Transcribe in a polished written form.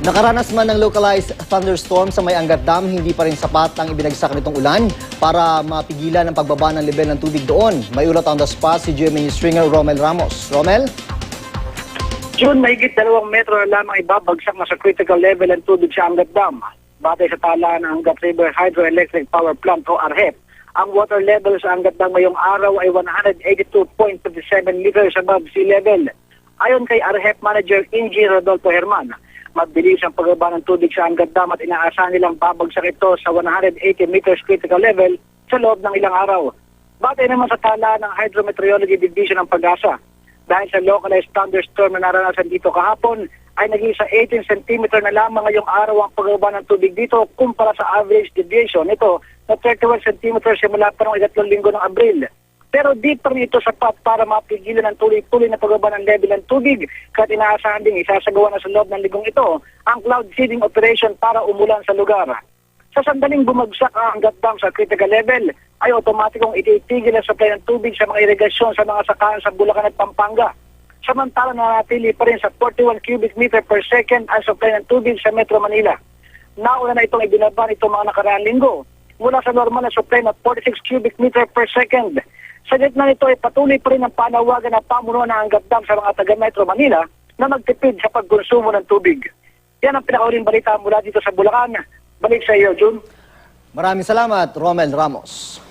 Nakaranas man ng localized thunderstorm sa may Angat Dam, hindi pa rin sapat ang ibinagsak nitong ulan para mapigilan ang pagbaba ng level ng tubig doon. May ulat on the spot si GMA News stringer Romel Ramos. Romel? June, mahigit 2 metro na lamang ibabagsak na sa critical level ang tubig sa Angat Dam. Batay sa tala ng Angat River Hydroelectric Power Plant o ARHEP, ang water level sa Angat Dam ngayong araw ay 182.57 meters above sea level. Ayon kay ARHEP Manager Engineer Rodolfo Herman, mabilis ang pagbaba ng tubig sa Angat Dam at inaasahan nilang babagsak ito sa 180 meters critical level sa loob ng ilang araw. Batay naman sa tala ng Hydrometeorology Division ng Pag-asa, dahil sa localized thunderstorm na naranasan dito kahapon, ay naging sa 18 cm na lamang ngayong araw ang pagbaba ng tubig dito kumpara sa average deviation nito na 31 cm simula pa noong ikatlong linggo ng Abril. Pero di pa rin ito sapat para mapigilan ang tuloy-tuloy na pagbaba ng level ng tubig, kahit inaasahan ding isasagawa na sa loob ng linggong ito ang cloud seeding operation para umulan sa lugar. Sa sandaling bumagsak ang Angat Dam sa critical level, ay otomatikong ititigil ang supply ng tubig sa mga irigasyon sa mga sakahan sa Bulacan at Pampanga. Samantala nanatili pa rin sa 41 cubic meter per second ang supply ng tubig sa Metro Manila. Nauna na itong ibinaba nitong mga nakaraang linggo mula sa normal na supply na 46 cubic meter per second. Sa gitna nito ay patuloy pa rin ang panawagan ng pamunuan ng Angat Dam sa mga taga Metro Manila na magtipid sa pagkonsumo ng tubig. Yan ang pinakauling balita mula dito sa Bulacan. Balik sa iyo, June. Maraming salamat, Romel Ramos.